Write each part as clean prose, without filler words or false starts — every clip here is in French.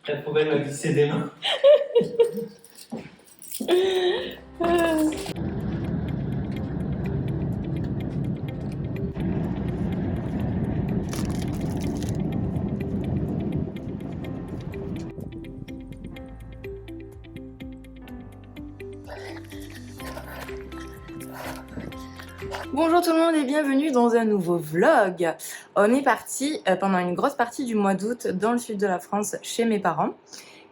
La poubelle m'a glissé des mains. Bonjour tout le monde et bienvenue dans un nouveau vlog. On est parti pendant une grosse partie du mois d'août dans le sud de la France chez mes parents.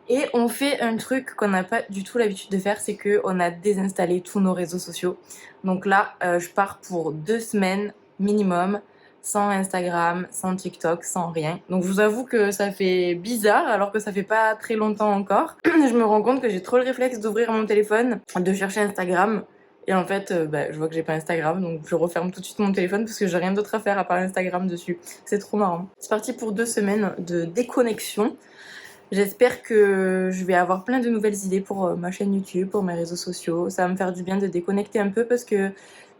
Et on fait un truc qu'on n'a pas du tout l'habitude de faire, c'est qu'on a désinstallé tous nos réseaux sociaux. Donc là, je pars pour 2 semaines minimum, sans Instagram, sans TikTok, sans rien. Donc je vous avoue que ça fait bizarre alors que ça fait pas très longtemps encore. Je me rends compte que j'ai trop le réflexe d'ouvrir mon téléphone, de chercher Instagram. Et en fait, je vois que j'ai pas Instagram, donc je referme tout de suite mon téléphone parce que j'ai rien d'autre à faire à part Instagram dessus. C'est trop marrant. C'est parti pour 2 semaines de déconnexion. J'espère que je vais avoir plein de nouvelles idées pour ma chaîne YouTube, pour mes réseaux sociaux. Ça va me faire du bien de déconnecter un peu parce que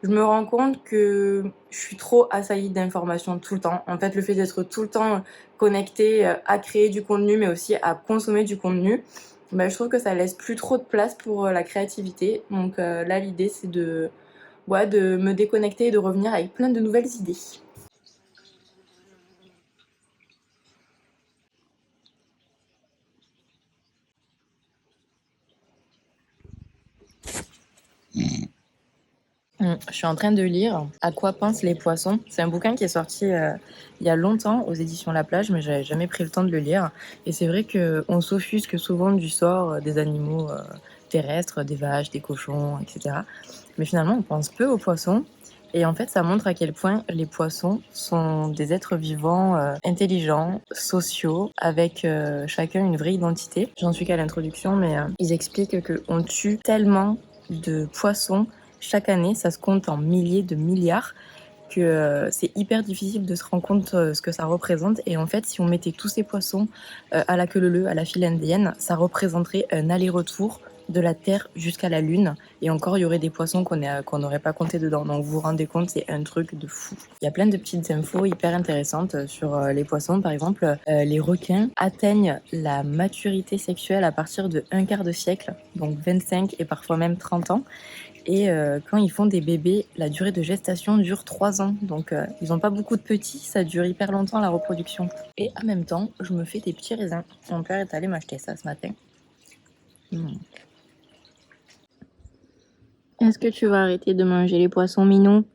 je me rends compte que je suis trop assaillie d'informations tout le temps. En fait, le fait d'être tout le temps connectée à créer du contenu, mais aussi à consommer du contenu, je trouve que ça laisse plus trop de place pour la créativité. Donc là, l'idée, c'est de me déconnecter et de revenir avec plein de nouvelles idées. Je suis en train de lire À quoi pensent les poissons. C'est un bouquin qui est sorti il y a longtemps aux éditions La Plage, mais j'avais jamais pris le temps de le lire. Et c'est vrai qu'on s'offusque souvent du sort des animaux terrestres, des vaches, des cochons, etc. Mais finalement, on pense peu aux poissons. Et en fait, ça montre à quel point les poissons sont des êtres vivants, intelligents, sociaux, avec chacun une vraie identité. J'en suis qu'à l'introduction, mais ils expliquent qu'on tue tellement de poissons chaque année, ça se compte en milliers de milliards, que c'est hyper difficile de se rendre compte ce que ça représente. Et en fait, si on mettait tous ces poissons à la queue leu-leu, à la file indienne, ça représenterait un aller-retour de la Terre jusqu'à la Lune. Et encore, il y aurait des poissons qu'on n'aurait pas compté dedans. Donc vous vous rendez compte, c'est un truc de fou. Il y a plein de petites infos hyper intéressantes sur les poissons. Par exemple, les requins atteignent la maturité sexuelle à partir de 1/4 de siècle, donc 25 et parfois même 30 ans. Et quand ils font des bébés, la durée de gestation dure 3 ans. Donc ils n'ont pas beaucoup de petits, ça dure hyper longtemps la reproduction. Et en même temps, je me fais des petits raisins. Mon père est allé m'acheter ça ce matin. Est-ce que tu vas arrêter de manger les poissons minous?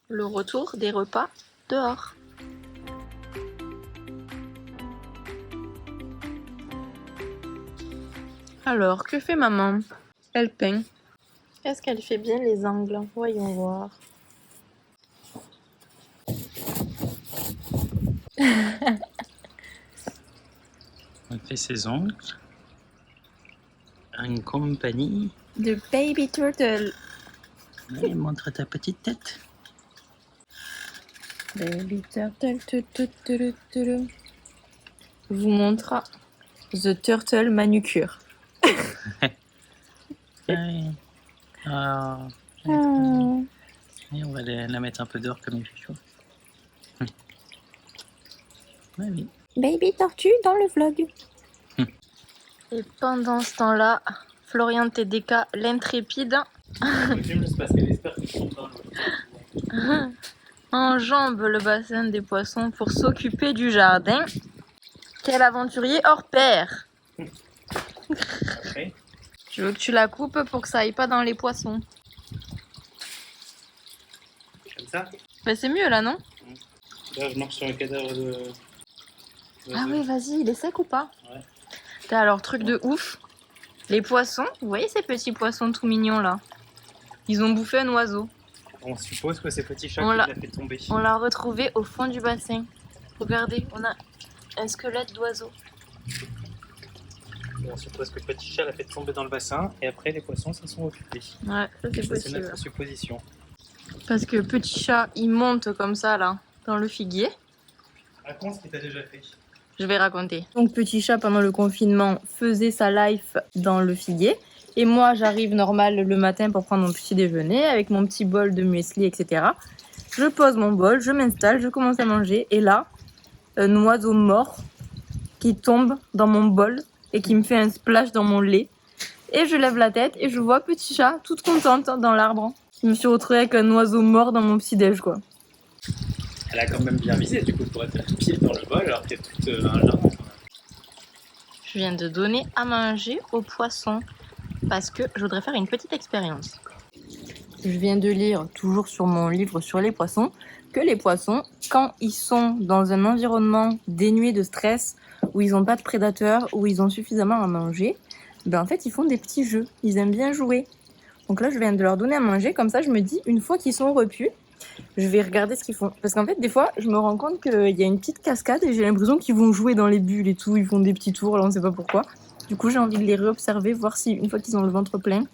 Le retour des repas dehors. Alors, que fait maman? Elle peint. Est-ce qu'elle fait bien les angles? Voyons voir. On fait ses ongles. Une compagnie. De baby turtle. Allez, montre ta petite tête. Baby turtle. Je vous montre The Turtle Manucure. Alors, et on va la mettre un peu dehors comme il fait chaud. Oui. Baby tortue dans le vlog. Et pendant ce temps-là, Florian TDK, l'intrépide, enjambe le bassin des poissons pour s'occuper du jardin. Quel aventurier hors pair! Okay. Je veux que tu la coupes pour que ça aille pas dans les poissons. Comme ça? C'est mieux là, non? Là, je marche sur un cadavre de... Ah oui, vas-y, il est sec ou pas? Ouais. Alors, truc de ouf, les poissons, vous voyez ces petits poissons tout mignons là? Ils ont bouffé un oiseau. On suppose que c'est petit chat On qui l'a- l'a fait tomber. On l'a retrouvé au fond du bassin. Regardez, on a un squelette d'oiseau. On suppose que petit chat l'a fait tomber dans le bassin et après les poissons s'en sont occupés. Ouais, ça c'est C'est possible. notre supposition. Parce que petit chat, il monte comme ça là, dans le figuier. Raconte ce qu'il t'a déjà fait. Je vais raconter. Donc petit chat pendant le confinement faisait sa life dans le figuier. Et moi j'arrive normal le matin pour prendre mon petit déjeuner avec mon petit bol de muesli, etc. Je pose mon bol, je m'installe, je commence à manger. Et là, un oiseau mort qui tombe dans mon bol et qui me fait un splash dans mon lait. Et je lève la tête et je vois petit chat, toute contente dans l'arbre. Je me suis retrouvée avec un oiseau mort dans mon petit-déj, quoi. Elle a quand même bien visé, du coup, pour être pied dans le bol alors qu'elle est toute un jardin. Je viens de donner à manger aux poissons parce que je voudrais faire une petite expérience. Je viens de lire, toujours sur mon livre sur les poissons, que les poissons, quand ils sont dans un environnement dénué de stress, où ils n'ont pas de prédateurs, où ils ont suffisamment à manger, ben en fait ils font des petits jeux, ils aiment bien jouer. Donc là je viens de leur donner à manger, comme ça je me dis, une fois qu'ils sont repus, je vais regarder ce qu'ils font. Parce qu'en fait des fois je me rends compte qu'il y a une petite cascade et j'ai l'impression qu'ils vont jouer dans les bulles et tout, ils font des petits tours, là on sait pas pourquoi. Du coup j'ai envie de les réobserver, voir si une fois qu'ils ont le ventre plein,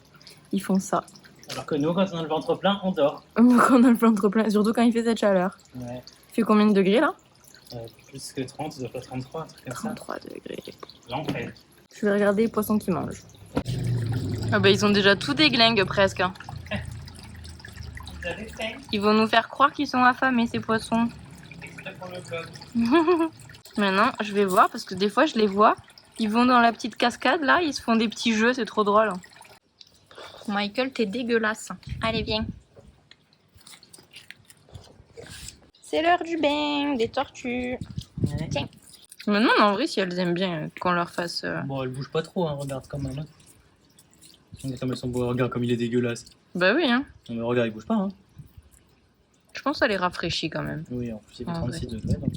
ils font ça. Alors que nous, quand on a le ventre plein, on dort. Donc on a le ventre plein, surtout quand il fait cette chaleur. Ouais. Il fait combien de degrés là? Plus que 30, ça doit pas 33, un truc comme 33 degrés. ça. L'enfer. Je vais regarder les poissons qui mangent. Ah bah ils ont déjà tout déglingue presque. Vous avez faim? Ils vont nous faire croire qu'ils sont affamés ces poissons. Exprès pour le vlog. Maintenant je vais voir parce que des fois je les vois. Ils vont dans la petite cascade là, ils se font des petits jeux, c'est trop drôle. Michael, t'es dégueulasse. Allez, viens. C'est l'heure du bain, des tortues. Ouais. Tiens. Je me demande en vrai si elles aiment bien qu'on leur fasse... Bon, elle bouge pas trop, hein, regarde quand même. Regarde comme elles sont beaux, regarde comme il est dégueulasse. Bah oui, hein. Non mais regarde, il bouge pas, hein. Je pense que ça les rafraîchit quand même. Oui, en plus il fait Ah, 36 degrés. Donc...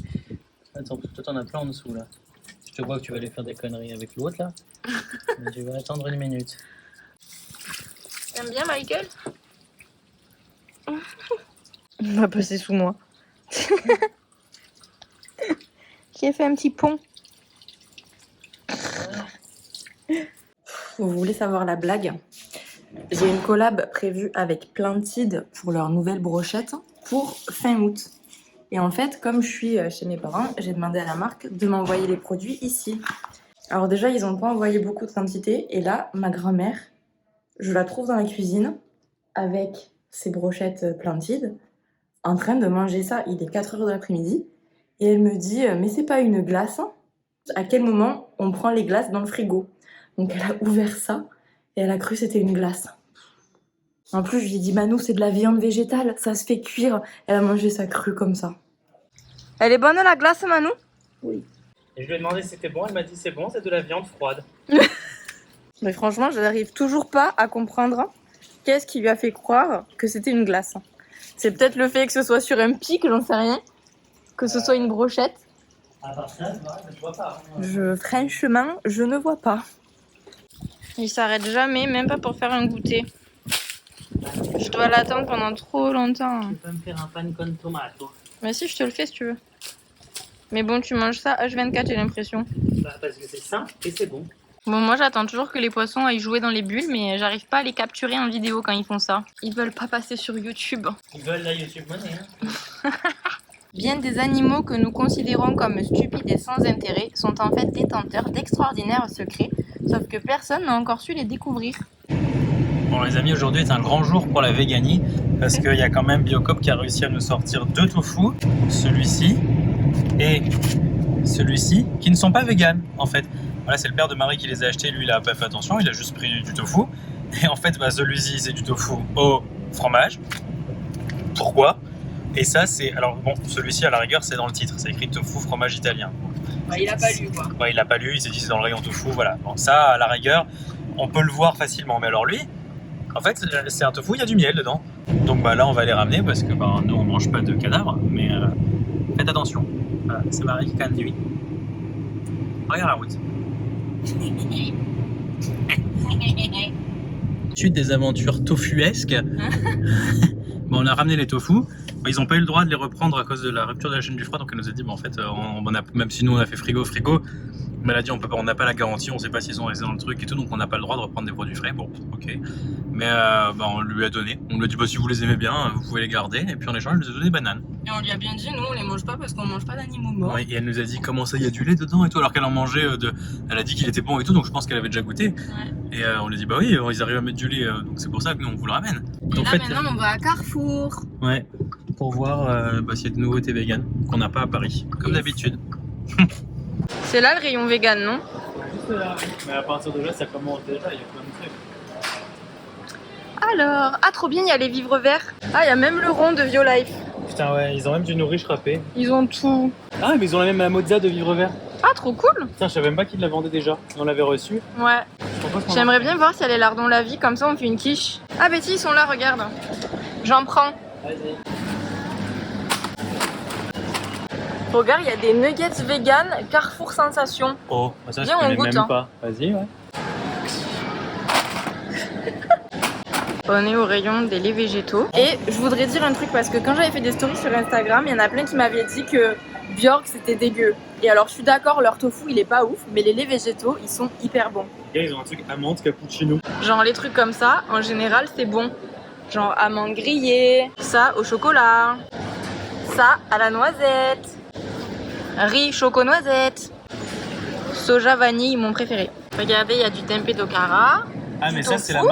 Attends, toi t'en as plein en dessous là. Je te vois que tu vas aller faire des conneries avec l'autre là. Mais tu vas attendre une minute. T'aimes bien Michael? Il va passer sous moi. J'ai fait un petit pont. Vous voulez savoir la blague? J'ai une collab prévue avec Plantid pour leur nouvelle brochette pour fin août. Et en fait, comme je suis chez mes parents, j'ai demandé à la marque de m'envoyer les produits ici. Alors déjà, ils n'ont pas envoyé beaucoup de quantité. Et là, ma grand-mère, je la trouve dans la cuisine avec ses brochettes Plantid, en train de manger ça. Il est 4h de l'après-midi. Et elle me dit, mais c'est pas une glace? À quel moment on prend les glaces dans le frigo? Donc elle a ouvert ça et elle a cru que c'était une glace. En plus, je lui ai dit, Manou, c'est de la viande végétale, ça se fait cuire. Elle a mangé ça cru comme ça. Elle est bonne la glace, Manou? Oui. Et je lui ai demandé si c'était bon, elle m'a dit c'est bon, c'est de la viande froide. Mais franchement, je n'arrive toujours pas à comprendre qu'est-ce qui lui a fait croire que c'était une glace. C'est peut-être le fait que ce soit sur un pic, j'en sais rien. Que ce soit une brochette. À part ça, je vois pas. Franchement, je ne vois pas. Il s'arrête jamais, même pas pour faire un goûter. Je dois l'attendre pendant trop longtemps. Tu peux me faire un pan con tomato? Mais si, je te le fais si tu veux. Mais bon, tu manges ça H24, j'ai l'impression. Bah, parce que c'est simple et c'est bon. Bon, moi j'attends toujours que les poissons aillent jouer dans les bulles, mais j'arrive pas à les capturer en vidéo quand ils font ça. Ils veulent pas passer sur YouTube. Ils veulent la YouTube money, hein. Bien des animaux que nous considérons comme stupides et sans intérêt sont en fait détenteurs d'extraordinaires secrets, sauf que personne n'a encore su les découvrir. Bon les amis, aujourd'hui est un grand jour pour la véganie parce qu'il y a quand même Biocop qui a réussi à nous sortir 2 tofu, celui-ci et celui-ci, qui ne sont pas véganes en fait. Voilà, c'est le père de Marie qui les a achetés, lui il a pas fait attention, il a juste pris du tofu. Et en fait, bah, celui-ci c'est du tofu au fromage. Pourquoi? Et ça c'est, alors bon, celui-ci à la rigueur c'est dans le titre, c'est écrit tofu fromage italien. Bah, il a pas lu quoi. Ouais, il a pas lu, il s'est dit c'est dans le rayon tofu, voilà. Bon, ça à la rigueur, on peut le voir facilement, mais alors lui, en fait c'est un tofu, il y a du miel dedans. Donc bah là on va les ramener parce que bah, nous on mange pas de cadavres, mais faites attention. Voilà, c'est Marie qui conduit. Regarde la route. Suite des aventures tofuesques, bon, on a ramené les tofu. Bah, ils n'ont pas eu le droit de les reprendre à cause de la rupture de la chaîne du froid, donc elle nous a dit, bah, en fait, même si nous on a fait frigo, mais elle a dit on n'a pas la garantie, on sait pas s'ils ont resté dans le truc et tout, donc on n'a pas le droit de reprendre des produits frais. Bon, ok. Mais bah, on lui a donné. On lui a dit bah, si vous les aimez bien, vous pouvez les garder. Et puis en échange, elle nous a donné des bananes. Et on lui a bien dit, nous on les mange pas parce qu'on mange pas d'animaux morts. Ouais, et elle nous a dit comment ça, il y a du lait dedans et tout, alors qu'elle en mangeait elle a dit qu'il était bon et tout, donc je pense qu'elle avait déjà goûté. Ouais. Et on lui a dit bah oui, ils arrivent à mettre du lait, donc c'est pour ça que nous on vous le ramène. Et Donc, là maintenant on va à Carrefour. Ouais, pour voir bah, s'il y a de nouveautés vegan qu'on n'a pas à Paris, comme d'habitude. C'est là le rayon vegan, non? Juste là, oui. Mais à partir de là, ça commence déjà, il y a plein de trucs. Alors, ah trop bien, il y a les vivres verts. Ah, il y a même le rond de Violife. Putain, ouais, ils ont même du nourriche râpé. Ils ont tout. Ah, mais ils ont même la mozza de vivre vert. Ah, trop cool. Putain, je savais même pas qu'ils la vendaient déjà. On l'avait reçu. Ouais. J'aimerais bien voir si elle est lardons la vie, comme ça on fait une quiche. Ah, Betty, ils sont là, regarde. J'en prends. Vas-y. Regarde, il y a des nuggets vegan Carrefour Sensation. Oh, ça Viens, je on connais goûte, même hein. pas. Vas-y, ouais. On est au rayon des laits végétaux. Et je voudrais dire un truc parce que quand j'avais fait des stories sur Instagram, il y en a plein qui m'avaient dit que Bjork c'était dégueu. Et alors je suis d'accord, leur tofu il est pas ouf, mais les laits végétaux ils sont hyper bons. Et ils ont un truc amande cappuccino. Genre les trucs comme ça, en général c'est bon. Genre amande grillée, ça au chocolat, ça à la noisette, riz choco-noisette, soja vanille mon préféré. Regardez, il y a du tempeh d'okara. Ah, mais ça, c'est la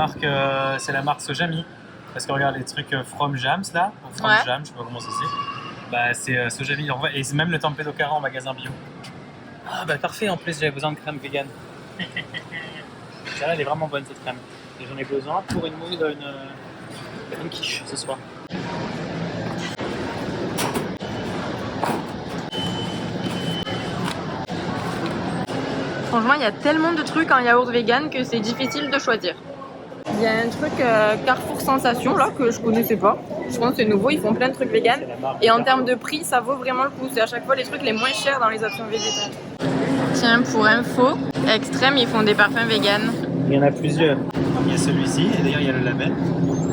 marque Sojami. Parce que regarde les trucs From Jams là, ou From Ouais. Jam, je sais pas comment ça se dit. Bah, c'est Sojami. Et c'est même le tempeh d'okara en magasin bio. Ah, bah parfait, en plus, j'avais besoin de crème vegan. Celle-là, elle est vraiment bonne cette crème. Et j'en ai besoin pour une quiche ce soir. Franchement, il y a tellement de trucs en yaourt vegan que c'est difficile de choisir. Il y a un truc Carrefour Sensation là que je connaissais pas. Je pense que c'est nouveau, ils font plein de trucs vegan. Et en termes de prix, ça vaut vraiment le coup. C'est à chaque fois les trucs les moins chers dans les options végétales. Tiens, pour info, Extrême, ils font des parfums vegan. Il y en a plusieurs. Il y a celui-ci, et d'ailleurs il y a le label.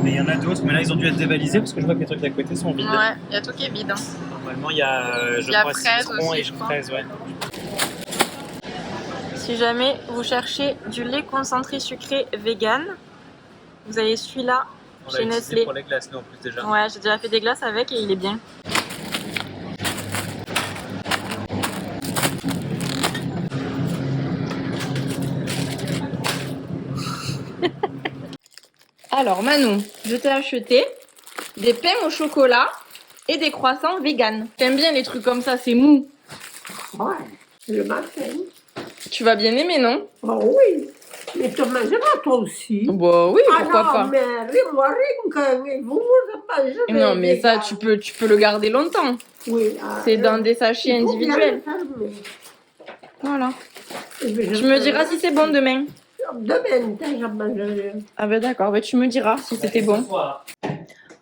Mais il y en a d'autres, mais là ils ont dû être dévalisés parce que je vois que les trucs d'à côté sont vides. Ouais, il y a tout qui est vide. Hein. Normalement il y a, je Il y a crois, fraise citron aussi, et je crois. fraise, ouais. Si jamais vous cherchez du lait concentré sucré vegan, vous avez celui-là On l'a chez utilisé Nestlé. pour les glaces, nous en plus déjà. Ouais, j'ai déjà fait des glaces avec et il est bien. Alors Manon, je t'ai acheté des pains au chocolat et des croissants vegan. T'aimes bien les trucs comme ça, c'est mou. Ouais, le matin. Tu vas bien aimer, non? Oh oui, mais tu mangeras toi aussi. Bah oui, pourquoi ah non, pas. mais vous mangez pas. Non, mais ça, tu peux le garder longtemps. Oui, C'est dans des sachets il faut bien individuels. le fermer. Voilà. Et puis, Tu me diras si c'est bon demain. Demain, j'en mangerai. Ah ben d'accord, ben tu me diras si c'était bon.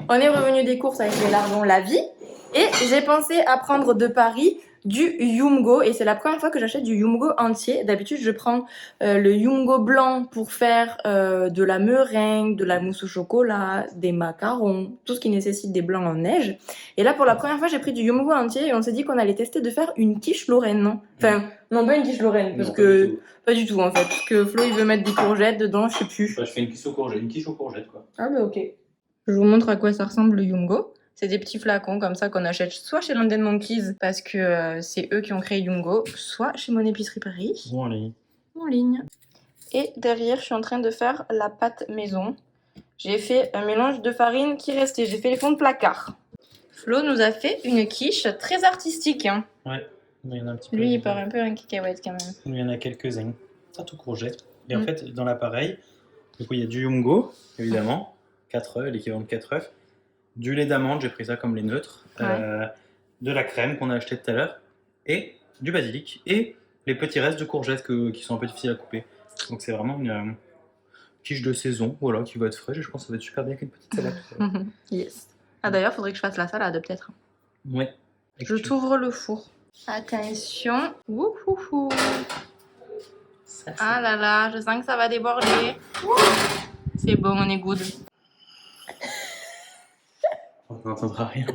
On est revenu des courses avec les lardons La Vie et j'ai pensé à prendre de Paris du Yumgo et c'est la première fois que j'achète du Yumgo entier. D'habitude je prends le Yumgo blanc pour faire de la meringue, de la mousse au chocolat, des macarons, tout ce qui nécessite des blancs en neige. Et là pour la première fois j'ai pris du Yumgo entier et on s'est dit qu'on allait tester de faire une quiche Lorraine, non? Enfin, non pas une quiche Lorraine parce que... Pas du tout en fait, parce que Flo il veut mettre des courgettes dedans, je sais plus. Bah, je fais une quiche aux courgettes quoi. Ah bah ok. Je vous montre à quoi ça ressemble le Yumgo. C'est des petits flacons comme ça qu'on achète soit chez London Monkeys parce que c'est eux qui ont créé Yumgo, soit chez Mon Épicerie Paris. Bon, allez. En ligne. Et derrière, je suis en train de faire la pâte maison. J'ai fait un mélange de farine qui restait. J'ai fait les fonds de placard. Flo nous a fait une quiche très artistique. Hein. Ouais, il y en a un petit peu. Lui, il part un peu un cacahuète quand même. Il y en a quelques-uns. Tarte aux courgettes. Et en fait, dans l'appareil, du coup, il y a du Yumgo, évidemment. 4 œufs, l'équivalent de 4 œufs. Du lait d'amande, j'ai pris ça comme les neutres. Ouais. De la crème qu'on a acheté tout à l'heure. Et du basilic. Et les petits restes de courgettes qui sont un peu difficiles à couper. Donc c'est vraiment une quiche de saison, voilà, qui va être fraîche. Et je pense que ça va être super bien avec une petite salade. Yes. Ah d'ailleurs, faudrait que je fasse la salade peut-être. Ouais. Je t'ouvre le four. Attention. Wouhouhou. Ça, Ah là là, je sens que ça va déborder. C'est bon, on est good. on n'entendra rien.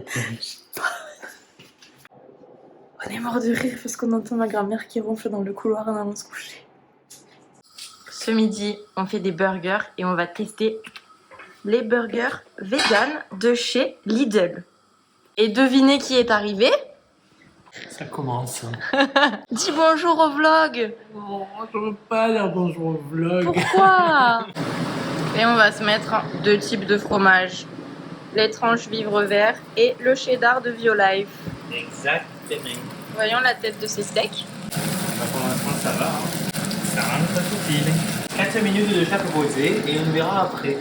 On est mort de rire parce qu'on entend ma grand-mère qui ronfle dans le couloir en allant se coucher. Ce midi, on fait des burgers et on va tester les burgers vegan de chez Lidl. Et devinez qui est arrivé? Ça commence. Dis bonjour au vlog. Oh, je veux pas dire bonjour au vlog. Pourquoi? Et on va se mettre 2 types de fromage. Les tranches vivre vert et le cheddar de Violife. Exactement. Voyons la tête de ces steaks. Pour l'instant, ça va. Ça rentre pas subtil. 4 minutes de chaque côté et on verra après.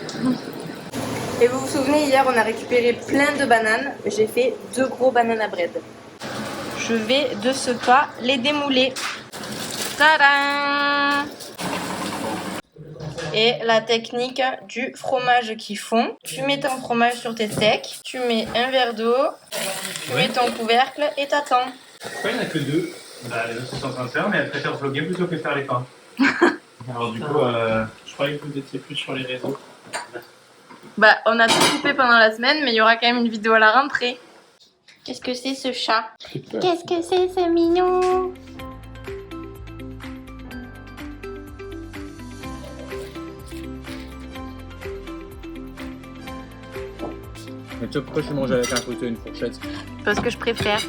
Et vous vous souvenez, hier, on a récupéré plein de bananes. J'ai fait 2 gros banana bread. Je vais de ce pas les démouler. Tadam! Et la technique du fromage qui fond. Tu mets ton fromage sur tes steaks, tu mets un verre d'eau, tu mets ton couvercle et t'attends. Pourquoi il n'y en a que 2? Bah, les autres sont en train de faire, mais elle préfère vlogger plutôt que faire les pains. Alors du coup, je croyais que vous étiez plus sur les réseaux. Bah, on a tout coupé pendant la semaine, mais il y aura quand même une vidéo à la rentrée. Qu'est-ce que c'est ce chat? Qu'est-ce que c'est ce mignon? Mais tu sais pourquoi je mange avec un couteau et une fourchette? Parce que je préfère.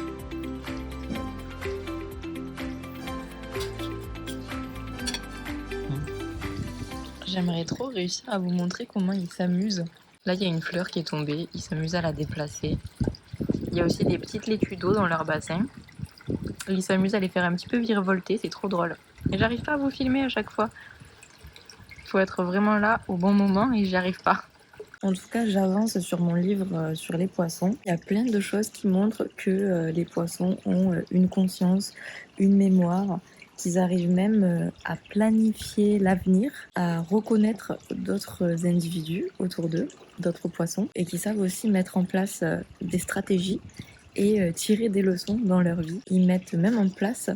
J'aimerais trop réussir à vous montrer comment il s'amuse. Là, il y a une fleur qui est tombée, il s'amuse à la déplacer. Il y a aussi des petites laitues d'eau dans leur bassin. Il s'amuse à les faire un petit peu virevolter, c'est trop drôle. Et j'arrive pas à vous filmer à chaque fois. Il faut être vraiment là au bon moment et j'y arrive pas. En tout cas, j'avance sur mon livre sur les poissons. Il y a plein de choses qui montrent que les poissons ont une conscience, une mémoire, qu'ils arrivent même à planifier l'avenir, à reconnaître d'autres individus autour d'eux, d'autres poissons, et qui savent aussi mettre en place des stratégies et tirer des leçons dans leur vie. Ils mettent même en place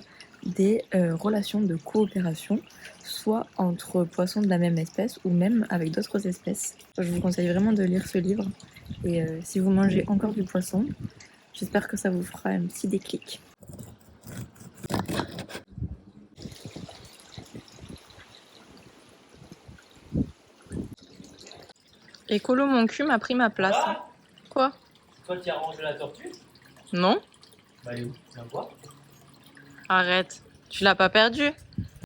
des relations de coopération, soit entre poissons de la même espèce ou même avec d'autres espèces. Je vous conseille vraiment de lire ce livre et si vous mangez encore du poisson, j'espère que ça vous fera un petit déclic. Écolo mon cul m'a pris ma place. Quoi? Toi qui as rangé la tortue? Non? Bah elle est où? Tu la vois? Arrête, tu l'as pas perdue?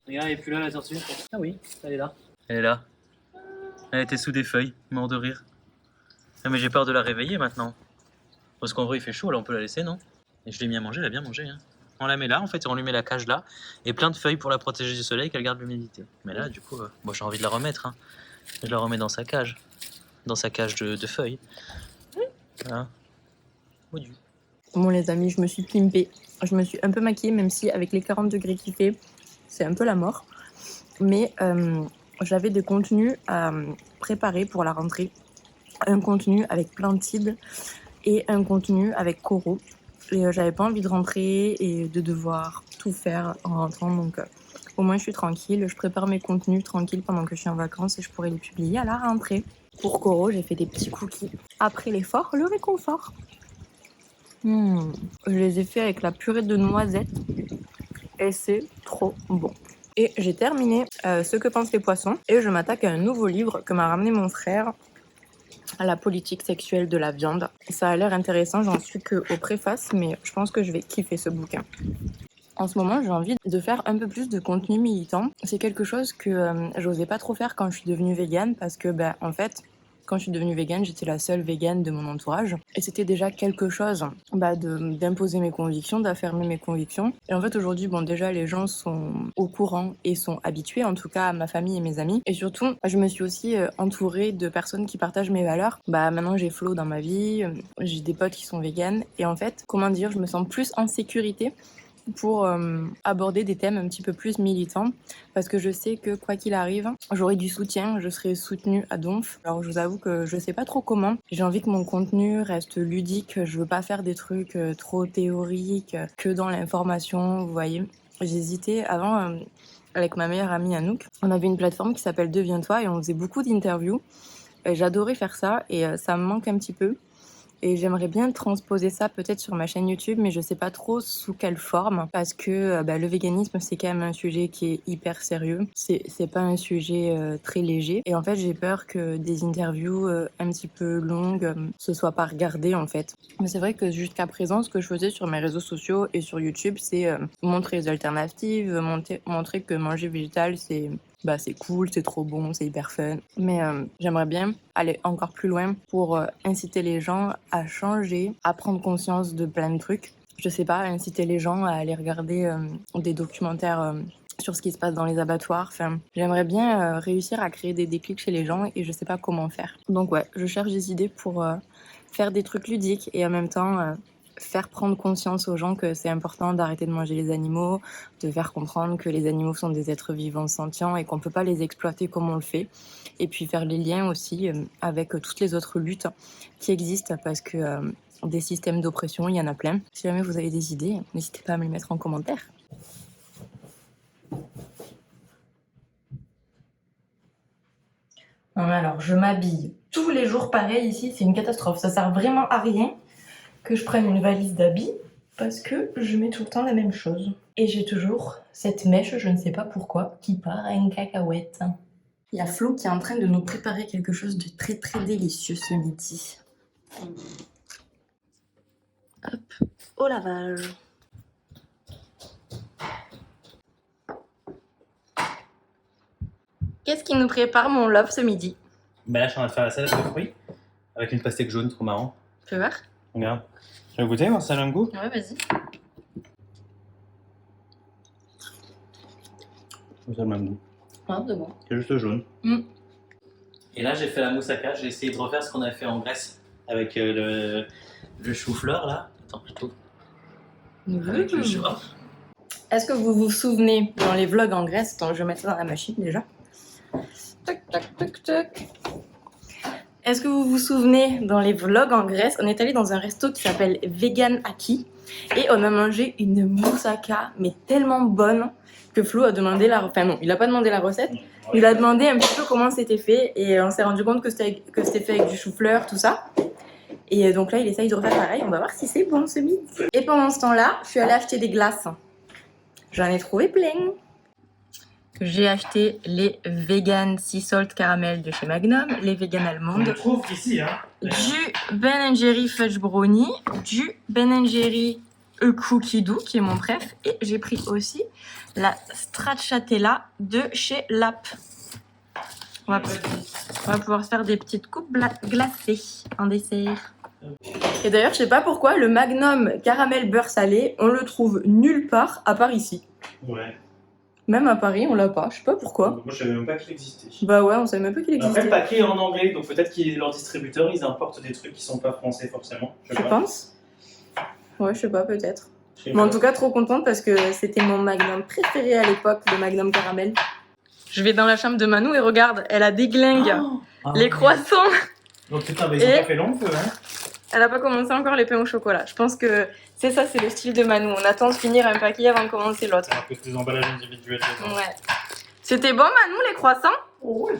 Regarde, elle est plus là la tortue. Ah oui, elle est là. Elle est là. Elle était sous des feuilles, mort de rire. Ah, mais j'ai peur de la réveiller maintenant. Parce qu'en vrai il fait chaud, là on peut la laisser, non? Et je l'ai mis à manger, elle a bien mangé. Hein. On la met là, en fait, et on lui met la cage là. Et plein de feuilles pour la protéger du soleil, qu'elle garde l'humidité. Mais là, du coup, moi j'ai envie de la remettre. Hein. Je la remets dans sa cage. Dans sa cage de feuilles. Voilà. Modu. Bon les amis, je me suis pimpée. Je me suis un peu maquillée, même si avec les 40 degrés qu'il fait, c'est un peu la mort. Mais j'avais des contenus à préparer pour la rentrée. Un contenu avec Plantide et un contenu avec Coro. Et j'avais pas envie de rentrer et de devoir tout faire en rentrant. Donc au moins je suis tranquille. Je prépare mes contenus tranquille pendant que je suis en vacances et je pourrai les publier à la rentrée. Pour Coro, j'ai fait des petits cookies. Après l'effort, le réconfort. Je les ai fait avec la purée de noisettes et c'est trop bon. Et j'ai terminé Ce que pensent les poissons et je m'attaque à un nouveau livre que m'a ramené mon frère, à la politique sexuelle de la viande. Ça a l'air intéressant, j'en suis qu'au préface, mais je pense que je vais kiffer ce bouquin. En ce moment, j'ai envie de faire un peu plus de contenu militant. C'est quelque chose que j'osais pas trop faire quand je suis devenue végane parce que, en fait, quand je suis devenue végane, j'étais la seule végane de mon entourage. Et c'était déjà quelque chose d'imposer mes convictions, d'affirmer mes convictions. Et en fait, aujourd'hui, déjà, les gens sont au courant et sont habitués, en tout cas, ma famille et mes amis. Et surtout, je me suis aussi entourée de personnes qui partagent mes valeurs. Maintenant, j'ai Flo dans ma vie, j'ai des potes qui sont véganes. Et en fait, je me sens plus en sécurité pour aborder des thèmes un petit peu plus militants parce que je sais que quoi qu'il arrive, j'aurai du soutien, je serai soutenue à donf. Alors je vous avoue que je sais pas trop comment. J'ai envie que mon contenu reste ludique, je veux pas faire des trucs trop théoriques, que dans l'information, vous voyez. J'hésitais avant avec ma meilleure amie Anouk. On avait une plateforme qui s'appelle Deviens-toi et on faisait beaucoup d'interviews. J'adorais faire ça et ça me manque un petit peu. Et j'aimerais bien transposer ça peut-être sur ma chaîne YouTube, mais je sais pas trop sous quelle forme, parce que le véganisme, c'est quand même un sujet qui est hyper sérieux. C'est pas un sujet très léger. Et en fait, j'ai peur que des interviews un petit peu longues se soient pas regardées, en fait. Mais c'est vrai que jusqu'à présent, ce que je faisais sur mes réseaux sociaux et sur YouTube, c'est montrer les alternatives, montrer que manger végétal, c'est cool, c'est trop bon, c'est hyper fun. Mais j'aimerais bien aller encore plus loin pour inciter les gens à changer, à prendre conscience de plein de trucs. je sais pas, inciter les gens à aller regarder des documentaires sur ce qui se passe dans les abattoirs. Enfin, j'aimerais bien réussir à créer des déclics chez les gens et je sais pas comment faire. Donc ouais, je cherche des idées pour faire des trucs ludiques et en même temps faire prendre conscience aux gens que c'est important d'arrêter de manger les animaux, de faire comprendre que les animaux sont des êtres vivants sentients et qu'on peut pas les exploiter comme on le fait. Et puis faire les liens aussi avec toutes les autres luttes qui existent parce que des systèmes d'oppression, il y en a plein. Si jamais vous avez des idées, n'hésitez pas à me les mettre en commentaire. Alors, je m'habille tous les jours pareil ici, c'est une catastrophe. Ça sert vraiment à rien que je prenne une valise d'habits parce que je mets tout le temps la même chose. Et j'ai toujours cette mèche, je ne sais pas pourquoi, qui part à une cacahuète. Il y a Flo qui est en train de nous préparer quelque chose de très très délicieux ce midi. Hop, au lavage. Qu'est-ce qui nous prépare mon love ce midi? Ben là, je suis en train de faire la salade de fruits avec une pastèque jaune, trop marrant. Fais voir. Regarde. Tu veux goûter, voir si ça a le même goût? Ouais, vas-y. Ça a le même goût. Ah, c'est bon. C'est juste jaune. Mm. Et là, j'ai fait la moussaka. J'ai essayé de refaire ce qu'on a fait en Grèce avec le chou-fleur là. Attends, je trouve. Avec le chou. Est-ce que vous vous souvenez dans les vlogs en Grèce? Attends, je vais mettre ça dans la machine déjà. Tac, tac, tac, tac. Est-ce que vous vous souvenez dans les vlogs en Grèce, on est allé dans un resto qui s'appelle Vegan Aki et on a mangé une moussaka mais tellement bonne que Flo a demandé la... Enfin non, il a pas demandé la recette, il a demandé un petit peu comment c'était fait et on s'est rendu compte que c'était fait avec du chou-fleur, tout ça. Et donc là, il essaye de refaire pareil, on va voir si c'est bon ce midi. Et pendant ce temps-là, je suis allée acheter des glaces. J'en ai trouvé plein. J'ai acheté les vegan sea salt caramel de chez Magnum, les vegan On almondes, le trouve ici, hein. du Ben Jerry fudge brownie, du Ben Jerry cookie doux qui est mon préf, et j'ai pris aussi la stracciatella de chez Lap. On va pouvoir se faire des petites coupes glacées en dessert. Et d'ailleurs, je sais pas pourquoi, le Magnum caramel beurre salé, on le trouve nulle part à part ici. Ouais. Même à Paris, on l'a pas, je sais pas pourquoi. Moi, je savais même pas qu'il existait. Bah ouais, on savait même pas qu'il Après, le existait. paquet est en anglais, donc peut-être que leurs distributeurs, ils importent des trucs qui sont pas français forcément. Je pense. Ouais, je sais pas, peut-être. Je sais Mais en pas. tout cas, trop contente parce que c'était mon Magnum préféré à l'époque, le Magnum caramel. Je vais dans la chambre de Manou et regarde, elle a déglingue les croissants. Donc putain, mais ils ont Et- pas fait long feu, hein. Elle a pas commencé encore les pains au chocolat. Je pense que c'est ça, c'est le style de Manou. On attend de finir un paquet avant de commencer l'autre. En plus, des emballages individuels. Ouais. C'était bon, Manou, les croissants? Oui.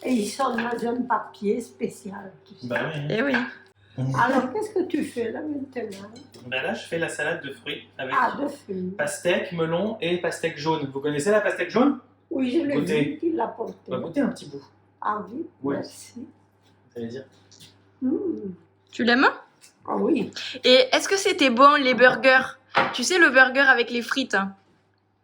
Et ils sont dans un papier spécial. tu sais. Bah oui. Eh oui. Alors, qu'est-ce que tu fais là maintenant? Bah là, je fais la salade de fruits avec Ah, de fruits. pastèque, melon et pastèque jaune. Vous connaissez la pastèque jaune? Oui, je l'ai Goûtez. vu qu'il l'a porté. On va goûter un petit bout. Ah oui, Ouais. merci. Ça veut dire. Tu l'aimes? Ah oui. Et est-ce que c'était bon, les burgers? Tu sais, le burger avec les frites.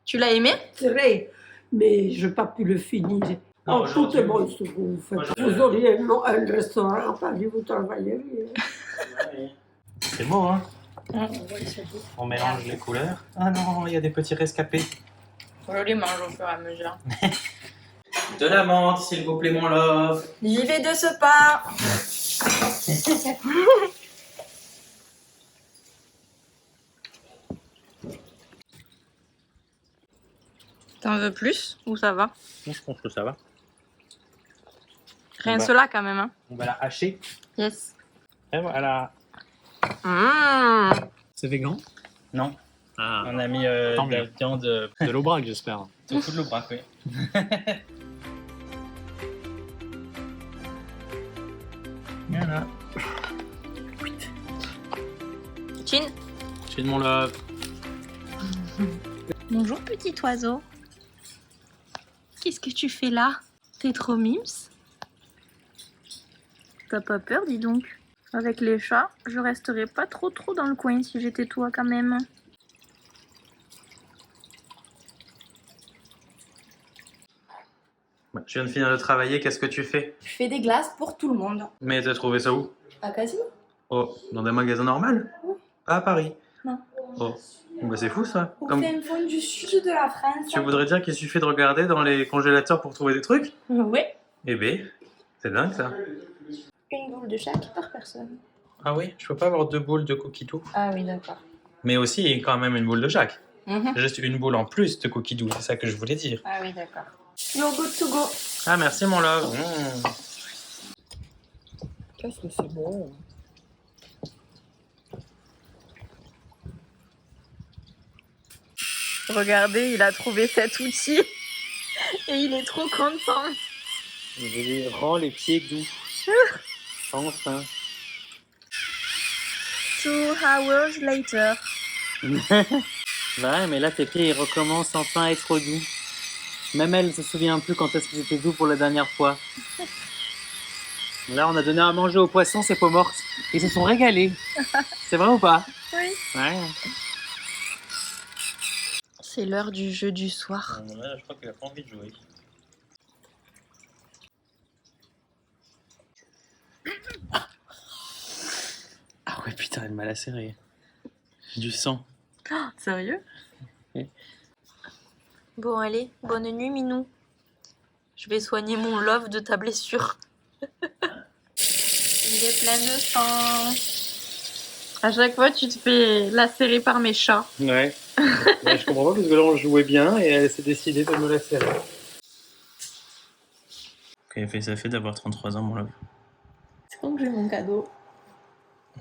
Tu l'as aimé? Très. Mais je n'ai pas pu le finir. Non, Oh, tout aujourd'hui- est bon ce que vous faites. Aujourd'hui- Vous auriez un restaurant à Paris, vous travailleriez. C'est beau, hein? On mélange les couleurs. Ah non, il y a des petits rescapés. Je les mange au fur et à mesure. De la menthe, s'il vous plaît, mon love. J'y vais de ce pas. T'en veux plus ou ça va? Je pense que ça va. Rien Bah. cela quand même, hein. On va la hacher. Yes. Et voilà. Mmh. C'est végan? Non, Ah, on a mis Tant de la mieux. viande. de l'aubrac, j'espère. Surtout de l'aubrac, oui. Voilà. Chin. Chez mon love. Bonjour petit oiseau. Qu'est-ce que tu fais là? T'es trop mimes? T'as pas peur, dis donc? Avec les chats, je resterais pas trop dans le coin si j'étais toi quand même. Je viens de finir de travailler, qu'est-ce que tu fais? Je fais des glaces pour tout le monde. Mais t'as trouvé ça où? À Casino? Oh, dans des magasins normaux? Oui. Pas à Paris? Non. Oh, bah c'est fou ça. Au Comme... fin fond du sud de la France. Tu voudrais dire qu'il suffit de regarder dans les congélateurs pour trouver des trucs? Ouais. Eh ben, c'est dingue ça. Une boule de chaque par personne. Ah oui, je peux pas avoir 2 boules de cookie doux. Ah oui, d'accord. Mais aussi quand même une boule de chaque. Juste une boule en plus de cookie doux, c'est ça que je voulais dire. Ah oui, d'accord. You're good to go. Ah merci mon love. Qu'est-ce que c'est bon. Regardez, il a trouvé cet outil et il est trop content. Je lui rends les pieds doux. Enfin. 2 hours later. Ouais, mais là tes pieds ils recommencent enfin à être doux. Même elle se souvient plus quand est-ce qu'ils étaient doux pour la dernière fois. Là on a donné à manger aux poissons, ces peaux mortes. Ils se sont régalés. C'est vrai ou pas? Oui. Ouais. C'est l'heure du jeu du soir. Là, je crois qu'il a pas envie de jouer. Ah ouais putain, elle m'a lacéré. J'ai du sang. Oh, sérieux? Oui. Bon allez, bonne nuit Minou. Je vais soigner mon love de ta blessure. Il est plein de sang. À chaque fois tu te fais lacérer par mes chats. Ouais. Mais je comprends pas parce que là on jouait bien et elle s'est décidée de me lacérer. Ça fait d'avoir 33 ans mon love. C'est quand que j'ai mon cadeau?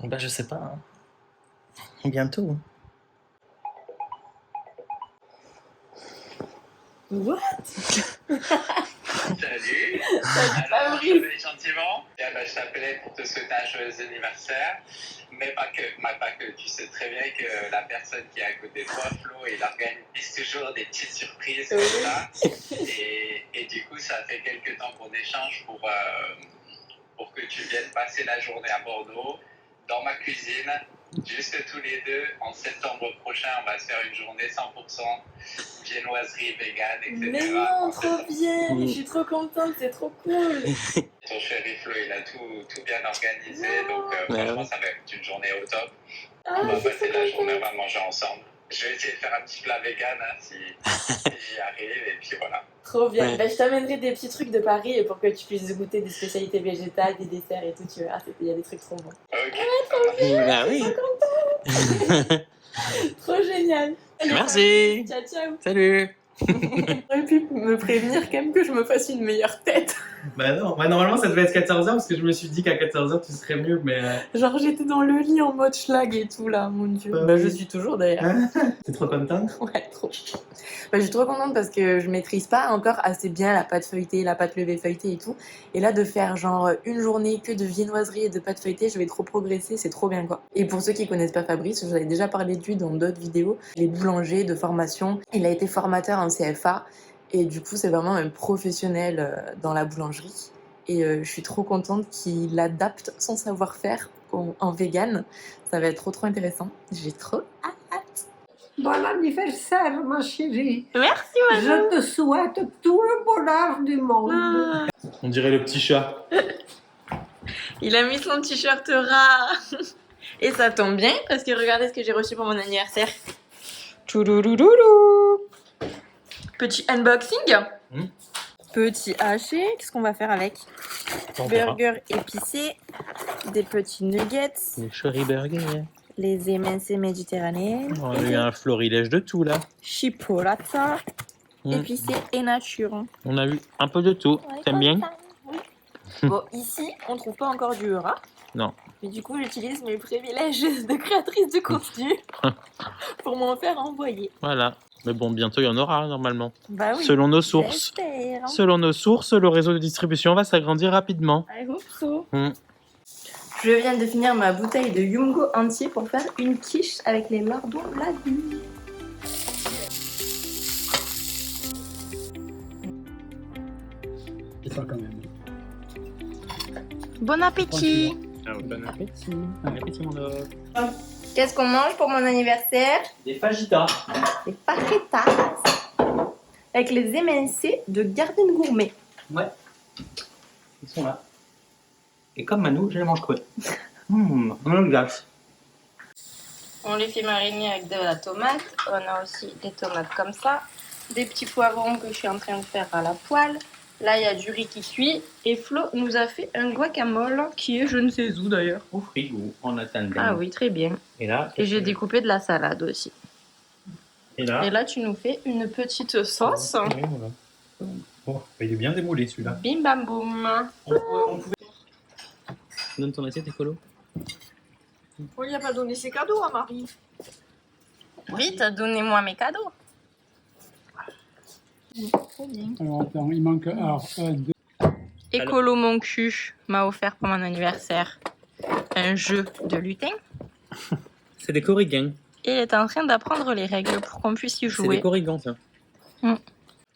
Bah je sais pas. Hein. Bientôt. What? Salut. Alors, Je vais gentiment. Eh ben, je t'appelais pour te souhaiter un joyeux anniversaire. Mais pas que. Tu sais très bien que la personne qui est à côté de toi, Flo, il organise toujours des petites surprises comme ça. Et du coup, ça fait quelques temps qu'on échange pour que tu viennes passer la journée à Bordeaux, dans ma cuisine. Juste tous les deux, en septembre prochain, on va se faire une journée 100% viennoiserie, vegan, etc. Mais non, trop bien, je suis trop contente, c'est trop cool. Ton chéri Flo, il a tout bien organisé, donc franchement, ça va être une journée au top. On va passer la journée, on va manger ensemble. Je vais essayer de faire un petit plat vegan si j'y arrive, et puis voilà. Trop bien. Bah, je t'amènerai des petits trucs de Paris pour que tu puisses goûter des spécialités végétales, des desserts et tout, tu verras, il y a des trucs trop bons. Ok. Bah oui. Trop génial. Merci. Ciao, ciao. Salut. J'aurais pu me prévenir quand même que je me fasse une meilleure tête. Bah non, bah normalement ça devait être 14h parce que je me suis dit qu'à 14h tu serais mieux, mais... Genre j'étais dans le lit en mode schlag et tout là, mon dieu. Bah Bah oui. je suis toujours d'ailleurs. T'es trop contente? Ouais, trop. Bah, je suis trop contente parce que je maîtrise pas encore assez bien la pâte feuilletée, la pâte levée feuilletée et tout. Et là, de faire genre une journée que de viennoiserie et de pâte feuilletée, je vais trop progresser, c'est trop bien quoi. Et pour ceux qui connaissent pas Fabrice, je vous avais déjà parlé de lui dans d'autres vidéos. Il est boulanger de formation, il a été formateur en CFA et du coup, c'est vraiment un professionnel dans la boulangerie. Et je suis trop contente qu'il adapte son savoir-faire en vegan. Ça va être trop intéressant. J'ai trop hâte. Bon anniversaire, ma chérie. Merci, Je te souhaite tout le bonheur du monde. On dirait le petit chat. Il a mis son t-shirt rat. Et ça tombe bien parce que regardez ce que j'ai reçu pour mon anniversaire. Touloulouloulou. Petit unboxing. Petit haché. Qu'est-ce qu'on va faire avec? Burger épicé. Des petits nuggets. Les cherry burgers. Les émincés méditerranéennes. On a eu un florilège de tout là. Chipolata. Épicé et nature. On a eu un peu de tout. T'aimes bien? Bon, ici, on trouve pas encore du rat. Non. Mais du coup, j'utilise mes privilèges de créatrice de contenu pour m'en faire envoyer. Voilà. Mais bon, bientôt il y en aura normalement. Bah oui. Selon nos sources. J'espère. Selon nos sources, le réseau de distribution va s'agrandir rapidement. I hope so. Mm. Je viens de finir ma bouteille de Yumgo entier pour faire une quiche avec les lardons la vie. C'est ça quand même. Bon appétit. Bon appétit. Bon appétit, mon love. Qu'est-ce qu'on mange pour mon anniversaire? Des fajitas. Des fajitas avec les émincés de Garden Gourmet. Ouais. Ils sont là. Et comme Manu, je les mange crus. On a le glace. On les fait mariner avec de la tomate. On a aussi des tomates comme ça. Des petits poivrons que je suis en train de faire à la poêle. Là, il y a du riz qui cuit. Et Flo nous a fait un guacamole qui est je ne sais où d'ailleurs. Au frigo, en attendant. Ah oui, très bien. Et là, Et j'ai découpé de la salade aussi. Et là, Et là, tu nous fais une petite sauce. Oui, voilà. Oh, il est bien démoulé celui-là. Bim bam boum. Donne ton assiette, écolo. On lui a pas donné ses cadeaux à Marie. Oui, t'as donné moi mes cadeaux. Très bien. Alors attends, il manque alors, un, deux. Écolo mon cul m'a offert pour mon anniversaire un jeu de lutin. C'est des corrigans. Et il est en train d'apprendre les règles pour qu'on puisse y C'est des jouer. corrigans, ça.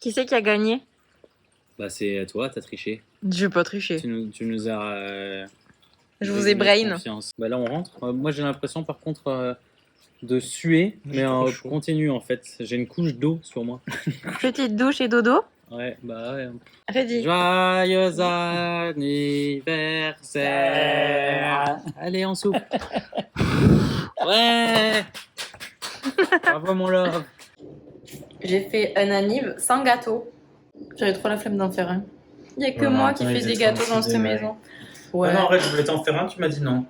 Qui c'est qui a gagné? Bah, c'est toi, t'as triché. Je vais pas tricher. Tu nous as. Je vous ai brain. Confiance. Bah, là, on rentre. Moi, j'ai l'impression, par contre, de suer, mais en continu, en fait. J'ai une couche d'eau sur moi. Petite douche et dodo. Ouais, bah ouais. Ready. Joyeux anniversaire. Allez, on soupe. Ouais. Bravo, mon love. J'ai fait un anniv sans gâteau. J'avais trop la flemme d'en faire un. Il n'y a que Ouais, moi attends, qui fais ils des étaient gâteaux dans traumatisés, cette mais- maison. Ouais, Ah non, arrête, je voulais t'en faire un, tu m'as dit non.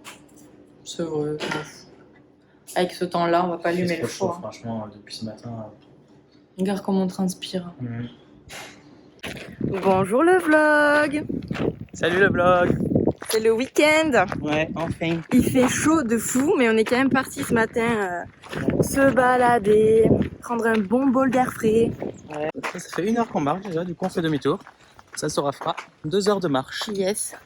c'est vrai. Avec ce temps-là, on va pas C'est allumer trop le chaud, four. franchement, depuis ce matin. Regarde comment on transpire. Mhm. Bonjour le vlog. Salut le vlog. C'est le week-end. Ouais, enfin. Il fait chaud de fou, mais on est quand même parti ce matin se balader, prendre un bon bol d'air frais. Ça fait 1 heure qu'on marche déjà, du coup on fait demi-tour. Ça sera fera 2 heures de marche. Yes.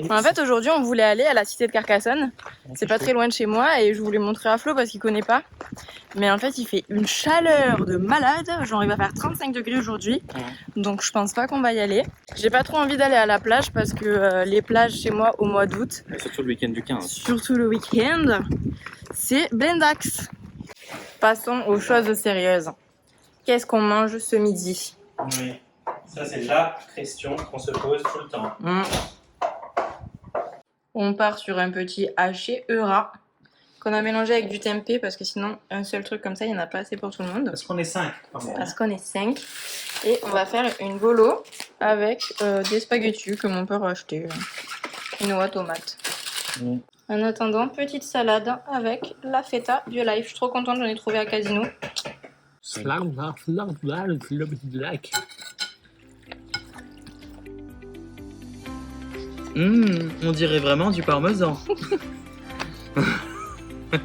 En fait, aujourd'hui, on voulait aller à la cité de Carcassonne. C'est pas très loin de chez moi et je voulais montrer à Flo parce qu'il connaît pas. Mais en fait, il fait une chaleur de malade. Genre, il va faire 35 degrés aujourd'hui. Donc, je pense pas qu'on va y aller. J'ai pas trop envie d'aller à la plage parce que les plages chez moi au mois d'août, Surtout le week-end du 15. surtout le week-end, c'est blendax. Passons aux choses sérieuses. Qu'est-ce qu'on mange ce midi? Oui, ça c'est la question qu'on se pose tout le temps. On part sur un petit haché Eura qu'on a mélangé avec du tempeh parce que sinon un seul truc comme ça il n'y en a pas assez pour tout le monde. Parce qu'on est 5. Parce qu'on est 5 et on va faire une bolo avec des spaghettis que mon père a acheté. Quinoa tomate. En attendant, petite salade avec la feta du life. Je suis trop contente, j'en ai trouvé à Casino. On dirait vraiment du parmesan.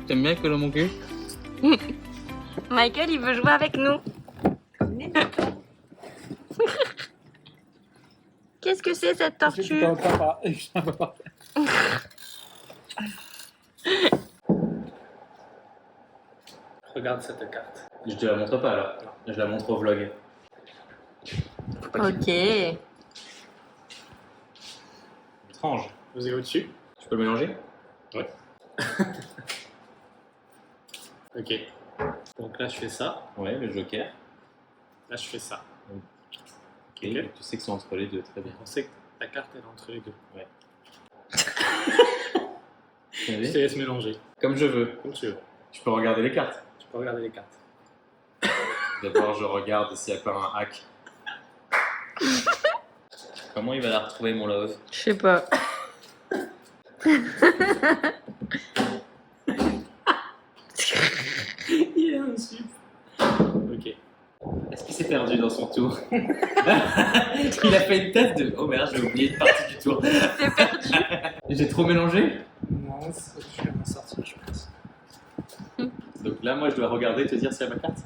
T'aimes bien que mon cul? Michael il veut jouer avec nous. Qu'est-ce que c'est cette tortue? Regarde cette carte. Je te la montre pas alors. Je la montre au vlog. Ok. Étrange. Vous êtes au-dessus? Tu peux le mélanger? Ouais. Ok. Donc là, je fais ça. Ouais, le joker. Là, je fais ça. Ok. Ok. Tu sais que c'est entre les deux, très bien. On sait que ta carte, elle est entre les deux. Vous Je savez te laisse mélanger. Comme je veux. Comme tu veux. Je peux regarder les cartes. Tu peux regarder les cartes. D'abord, je regarde s'il n'y a pas un hack. Comment il va la retrouver, mon love? Je sais pas. Il est un sup. Ok. Est-ce qu'il s'est perdu dans son tour? Il a fait une tête de oh merde, j'ai oublié une partie du tour. C'est perdu. J'ai trop mélangé? Non, je vais m'en sortir, je pense. Donc là, moi, je dois regarder et te dire s'il y a ma carte.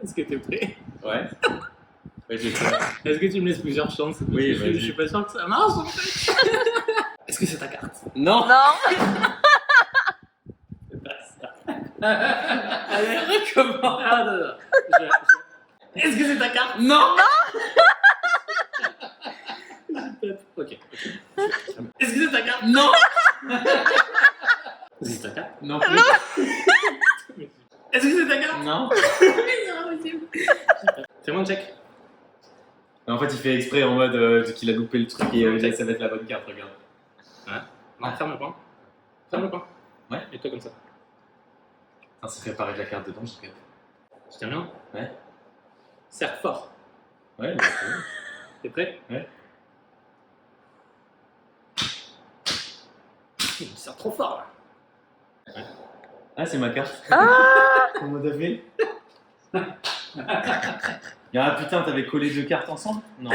Est-ce que t'es prêt? Ouais. Ouais, j'ai fait. Est-ce que tu me laisses plusieurs chances? Oui, je vas-y. suis pas sûr que ça marche en fait. Est-ce que c'est ta carte? Non! Non. C'est pas ça. Allez, recommence! Ah, non, non. Est-ce que c'est ta carte? Non! Ok. Est-ce que c'est ta carte? Non! Est-ce que c'est ta carte? Non plus. Est-ce que c'est ta carte? Non. Fais-moi un check. En fait, il fait exprès en mode qu'il a loupé le truc et ça va être la bonne carte, regarde. Non, ferme le point. Ferme le point. Ouais. Et toi comme ça. Quand ça fait apparaître la carte dedans, je crève. Je tiens bien. Ouais. Serre fort. Ouais, T'es prêt? Ouais. Il serre trop fort là. Ah, c'est ma carte. Ah Comment t'as fait? Ah putain, t'avais collé 2 cartes ensemble? Non.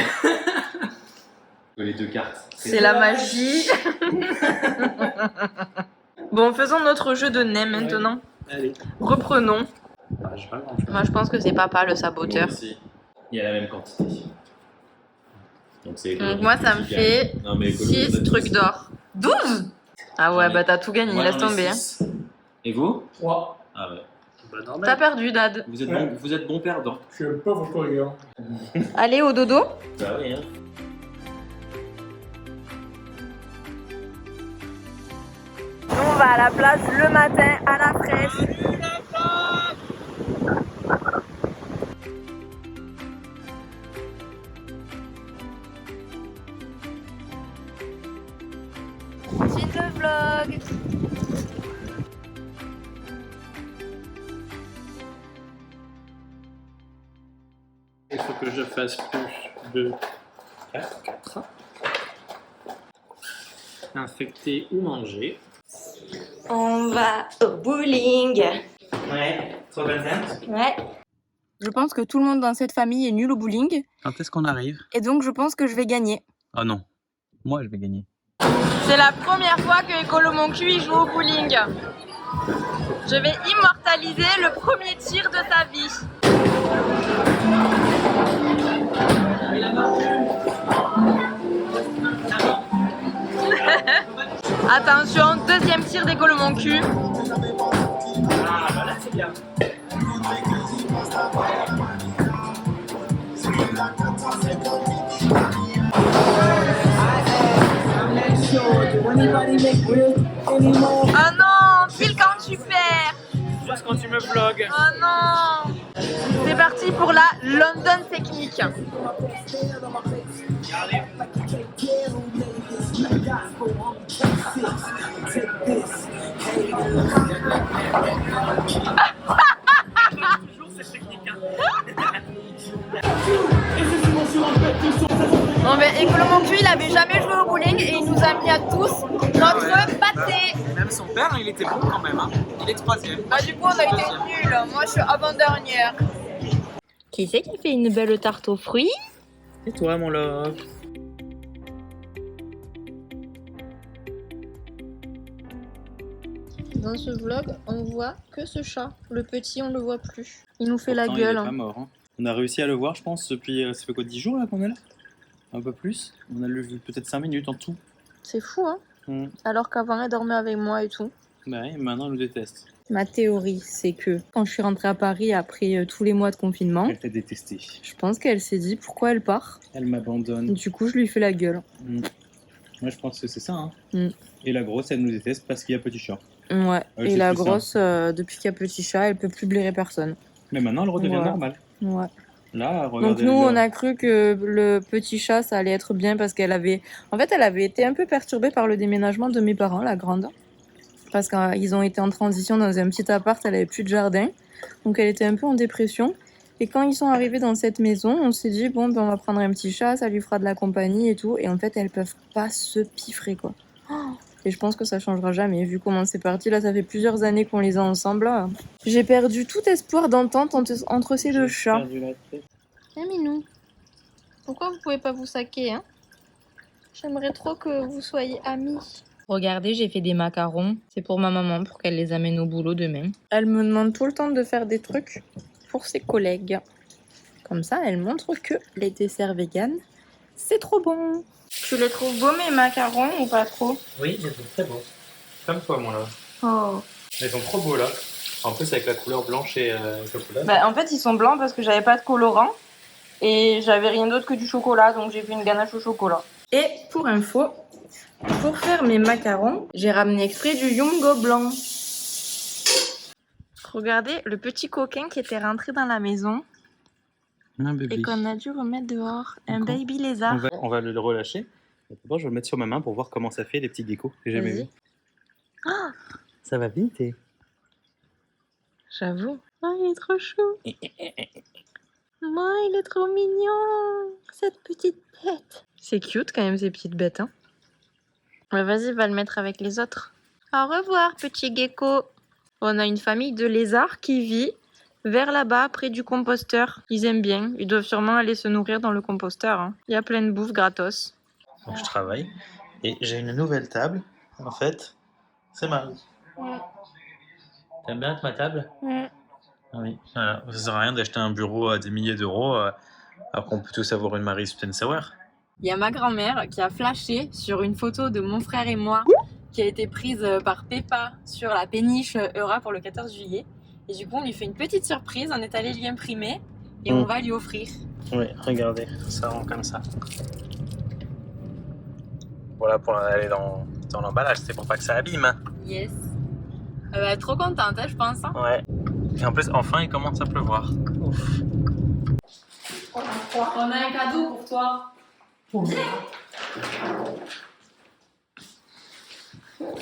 Collé 2 cartes. C'est la magie. Bon, faisons notre jeu de nez maintenant. Allez. Reprenons. Ah, j'ai pas grand chose. Moi, je pense que c'est papa le Moi saboteur. aussi. Il y a la même quantité. Donc c'est Donc moi, ça me qui gagne. fait Non, mais 6 trucs d'or. 12? Ah ouais, J'en ai- bah t'as tout gagné, Moi, laisse j'en ai tomber. Hein. 6. Et vous? 3. Ah ouais. Bah, T'as normal. perdu, Dad. Vous êtes bon perdant. Je suis un pauvre courrier. Allez, au dodo. Bah oui, hein. Nous, on va à la plage le matin, à la fraîche. Continue le vlog. Il faut que je fasse plus de 4. Infecter ou manger. On va au bowling. Ouais, trop contente. Ouais. Je pense que tout le monde dans cette famille est nul au bowling. Quand est-ce qu'on arrive? Et donc, je pense que je vais gagner. Oh non, moi je vais gagner. C'est la première fois que Écolo Mon Cul il joue au bowling. Je vais immortaliser le premier tir de sa vie. Attention, deuxième tir d'Écolo Mon Cul. Ah, bah là, c'est bien. Oh non, file quand tu perds. Juste quand tu me vlogs. Oh non. C'est parti pour la London Technique. Bon ben Écolo Mon Cul, il avait jamais joué au bowling et il nous a mis à tous notre pâté. Même son père, il était bon quand même. Hein. Il est 3e. Bah du coup on a été nuls, moi je suis avant-dernière. Qui c'est qui fait une belle tarte aux fruits? Et toi, mon love? Dans ce vlog, on voit que ce chat. Le petit, on le voit plus. Il nous fait la Pourtant, gueule. Il est pas mort. Hein. On a réussi à le voir, je pense, depuis. Ça fait quoi, 10 jours là qu'on est là? Un peu plus. On a vu peut-être 5 minutes en tout. C'est fou, hein? Mm. Alors qu'avant, elle dormait avec moi et tout. Bah oui, maintenant, elle nous déteste. Ma théorie, c'est que quand je suis rentrée à Paris après tous les mois de confinement, Elle t'a détesté. je pense qu'elle s'est dit pourquoi elle part. Elle m'abandonne. Du coup, je lui fais la gueule. Mm. Moi, je pense que c'est ça. Hein. Mm. Et la grosse, elle nous déteste parce qu'il y a petit chat. Ouais. Ouais, Et c'est la plus grosse, depuis qu'il y a petit chat, elle peut plus blairer personne. Mais maintenant, elle redevient Ouais. normale. Ouais. Là, Donc regardez. nous, on a cru que le petit chat, ça allait être bien parce qu'elle avait... En fait, elle avait été un peu perturbée par le déménagement de mes parents, la grande. Parce qu'ils ont été en transition dans un petit appart, elle avait plus de jardin. Donc elle était un peu en dépression. Et quand ils sont arrivés dans cette maison, on s'est dit, bon, ben, on va prendre un petit chat, ça lui fera de la compagnie et tout. Et en fait, elles peuvent pas se piffrer, quoi. Oh, et je pense que ça changera jamais, vu comment c'est parti. Là, ça fait plusieurs années qu'on les a ensemble. J'ai perdu tout espoir d'entente entre ces deux chats. Eh Minou, pourquoi vous pouvez pas vous saquer, hein? J'aimerais trop que vous soyez amis. Regardez, j'ai fait des macarons. C'est pour ma maman, pour qu'elle les amène au boulot demain. Elle me demande tout le temps de faire des trucs pour ses collègues. Comme ça, elle montre que les desserts véganes, c'est trop bon. Tu les trouves beaux, mes macarons, ou pas trop? Oui, ils sont très beaux. Comme toi, mon love. Oh. Ils sont trop beaux là. En plus, avec la couleur blanche et chocolat. Bah, en fait, ils sont blancs parce que j'avais pas de colorant. Et j'avais rien d'autre que du chocolat, donc j'ai fait une ganache au chocolat. Et pour info, pour faire mes macarons, j'ai ramené exprès du Yumgo blanc. Regardez le petit coquin qui était rentré dans la maison Un bébé. et qu'on a dû remettre dehors. Un D'accord. baby lézard. On va le relâcher. D'abord, je vais le mettre sur ma main pour voir comment ça fait les petits geckos que j'ai jamais Vas-y. vus. Ça va vite et... J'avoue. Oh, il est trop chou. Oh, il est trop mignon. Cette petite bête. C'est cute quand même ces petites bêtes. Hein. Ouais, vas-y, va le mettre avec les autres. Au revoir, petit gecko. On a une famille de lézards qui vit vers là-bas, près du composteur. Ils aiment bien. Ils doivent sûrement aller se nourrir dans le composteur. Hein. Il y a plein de bouffe gratos. Donc je travaille et j'ai une nouvelle table. En fait, c'est Marie. Ouais. T'aimes bien ma table? Ouais. Oui. Voilà. Ça sert à rien d'acheter un bureau à des milliers d'euros alors qu'on peut tous avoir une Marie Sweet and Sour. Il y a ma grand-mère qui a flashé sur une photo de mon frère et moi qui a été prise par Peppa sur la péniche Eura pour le 14 juillet. Et du coup, on lui fait une petite surprise. On est allé lui imprimer et on va lui offrir. Oui, regardez, ça rend comme ça. Voilà pour aller dans l'emballage, c'est pour pas que ça abîme. Yes. Elle va être trop contente, hein, je pense. Hein. Ouais. Et en plus, enfin, il commence à pleuvoir. Ouf. On a un cadeau pour toi.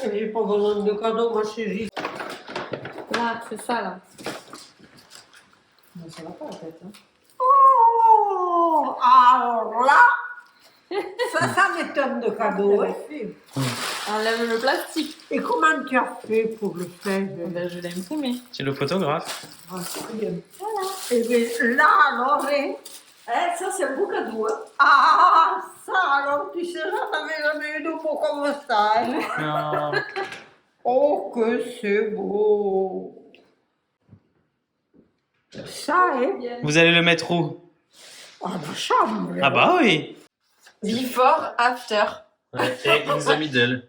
J'ai pas besoin de cadeau, ma chérie. Là, c'est ça, là. Ça va pas, en fait. Hein. Oh, alors là, ça m'étonne de cadeau. Hein. Enlève le plastique. Et comment tu as fait pour le faire? Ben, je l'ai imprimé. C'est le photographe. Voilà. Et bien là, alors, ça c'est un beau cadeau. Hein. Ah, ça alors, tu sais, j'avais jamais eu de beau comme ça. Hein. Non. Oh, que c'est beau. Ça, hein? Vous allez le mettre où? Ah, ma chambre. Ah bah oui. Before, after. Ouais, et in the middle.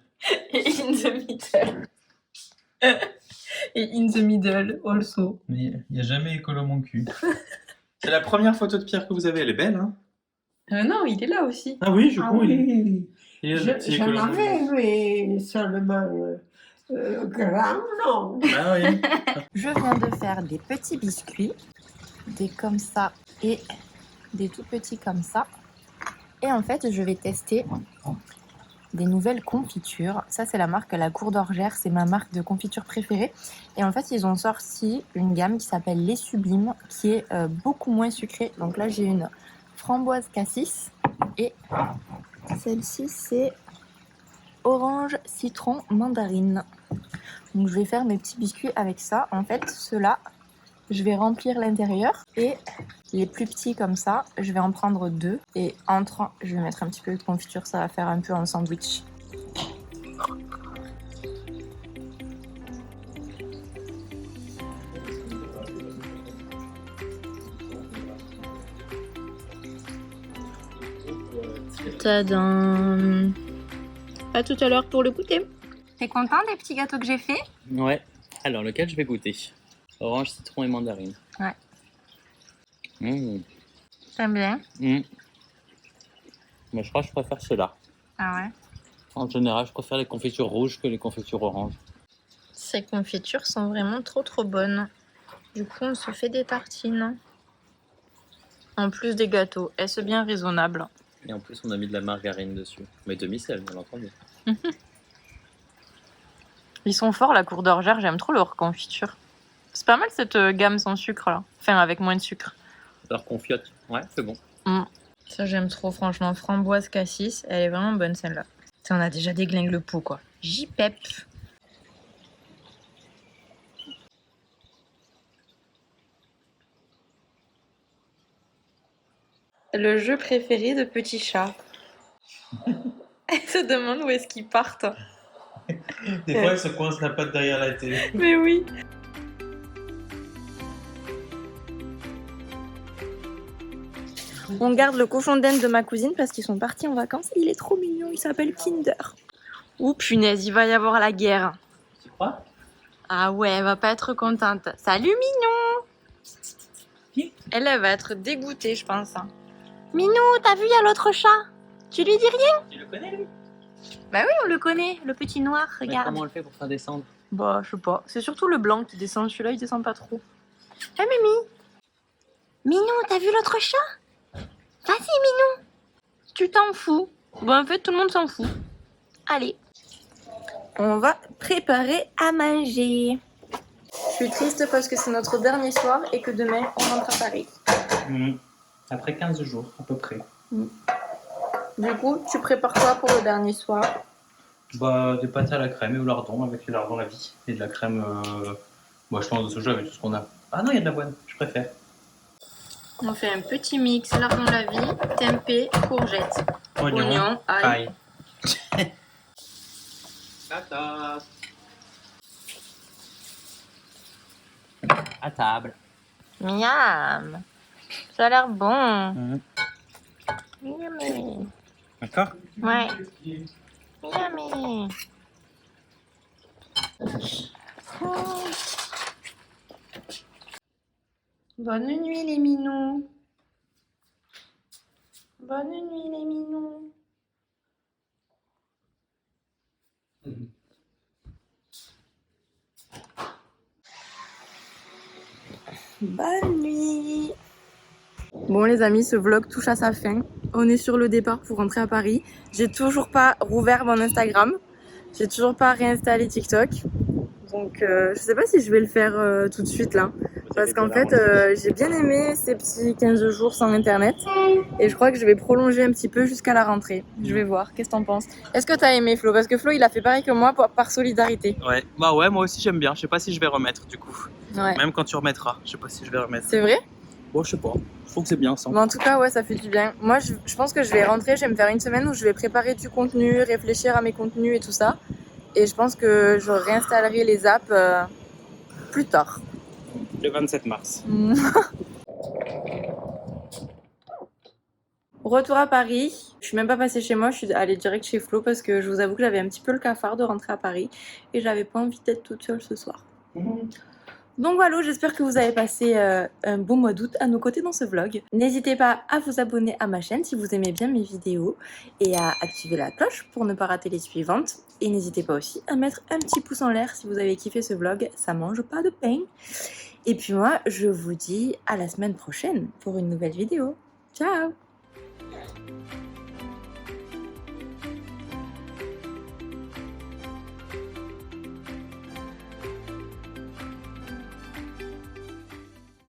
Et in the middle. Et in the middle, also. Mais il n'y a jamais écolo mon cul. C'est la première photo de Pierre que vous avez, elle est belle, hein? Non, il est là aussi. Ah oui, je Ah crois, oui. il est le petit J'en écolo mon avais, cul. mais seulement grand, non. Ah oui. Je viens de faire des petits biscuits, des comme ça et des tout petits comme ça. Et en fait, je vais tester des nouvelles confitures. Ça, c'est la marque La Cour d'Orgère, c'est ma marque de confiture préférée. Et en fait, ils ont sorti une gamme qui s'appelle Les Sublimes, qui est beaucoup moins sucrée. Donc là, j'ai une framboise cassis et celle-ci, c'est orange, citron, mandarine. Donc je vais faire mes petits biscuits avec ça. En fait, ceux-là, je vais remplir l'intérieur et les plus petits comme ça, je vais en prendre 2 et entre, je vais mettre un petit peu de confiture, ça va faire un peu un sandwich. Tadam! À tout à l'heure pour le goûter. T'es content des petits gâteaux que j'ai faits? Ouais. Alors, lequel je vais goûter? Orange, citron et mandarine. Ouais. Mmh. T'aimes bien? Mmh. Mais je crois que je préfère ceux-là. Ah ouais? En général, je préfère les confitures rouges que les confitures oranges. Ces confitures sont vraiment trop bonnes. Du coup, on se fait des tartines. En plus des gâteaux. Est-ce bien raisonnable? Et en plus, on a mis de la margarine dessus. Mais demi-sel, bien entendu. Ils sont forts, La Cour d'Orgère. J'aime trop leur confiture. C'est pas mal cette gamme sans sucre là. Enfin, avec moins de sucre. Leur confiote. Ouais, c'est bon. Ça, j'aime trop, franchement. Framboise cassis, elle est vraiment bonne celle-là. Ça, on a déjà déglingué le pot, quoi. J'y pep. Le jeu préféré de Petit Chat. Elle se demande où est-ce qu'ils partent. Des fois, elle se coince la patte derrière la télé. Mais oui. On garde le cochon d'Inde de ma cousine parce qu'ils sont partis en vacances. Il est trop mignon, il s'appelle Kinder. Ouh punaise, il va y avoir la guerre. Tu crois? Ah ouais, elle va pas être contente. Salut Mignon. Elle va être dégoûtée, je pense. Minou, t'as vu, il y a l'autre chat. Tu lui dis rien? Tu le connais, lui? Bah oui, on le connaît, le petit noir, Mais regarde. comment on le fait pour faire descendre? Bah, je sais pas. C'est surtout le blanc qui descend. Celui-là, il descend pas trop. Hé, Mimi. Minou, t'as vu l'autre chat? Vas-y, Minou. Tu t'en fous. Bon, en fait, tout le monde s'en fout. Allez. On va préparer à manger. suis triste parce que c'est notre dernier soir et que demain on rentre à Paris. Après 15 jours à peu près. Du coup, tu prépares quoi pour le dernier soir? Bah, des pâtes à la crème et au lardon avec le lardon la vie. Et de la crème, moi je pense de soja avec tout ce qu'on a. Ah non, il y a de l'avoine, je préfère. On fait un petit mix, lardon la vie, tempeh, courgettes, oignons, ail. Tata. À table. Miam! Ça a l'air bon. Yummy. D'accord. Ouais. Yummy. Bonne nuit les minous. Bonne nuit les minous. Bonne nuit. Bon les amis, ce vlog touche à sa fin. On est sur le départ pour rentrer à Paris. J'ai toujours pas rouvert mon Instagram. J'ai toujours pas réinstallé TikTok. Donc je sais pas si je vais le faire tout de suite là. Parce qu'en fait j'ai bien aimé ces petits 15 jours sans internet. Et je crois que je vais prolonger un petit peu jusqu'à la rentrée. Je vais voir, qu'est-ce que t'en penses? Est-ce que t'as aimé Flo? Parce que Flo il a fait pareil que moi par solidarité. Ouais, bah ouais, moi aussi j'aime bien. Je sais pas si je vais remettre du coup. Ouais. Même quand tu remettras, je sais pas si je vais remettre. C'est vrai? Bon, je sais pas. Je trouve que c'est bien ça. Mais en tout cas, ouais, ça fait du bien. Moi, je pense que je vais rentrer, je vais me faire une semaine où je vais préparer du contenu, réfléchir à mes contenus et tout ça. Et je pense que je réinstallerai les apps plus tard. Le 27 mars. Retour à Paris. Je suis même pas passée chez moi, je suis allée direct chez Flo parce que je vous avoue que j'avais un petit peu le cafard de rentrer à Paris et j'avais pas envie d'être toute seule ce soir. Donc voilà, j'espère que vous avez passé un bon mois d'août à nos côtés dans ce vlog. N'hésitez pas à vous abonner à ma chaîne si vous aimez bien mes vidéos et à activer la cloche pour ne pas rater les suivantes. Et n'hésitez pas aussi à mettre un petit pouce en l'air si vous avez kiffé ce vlog, ça mange pas de pain. Et puis moi, je vous dis à la semaine prochaine pour une nouvelle vidéo. Ciao!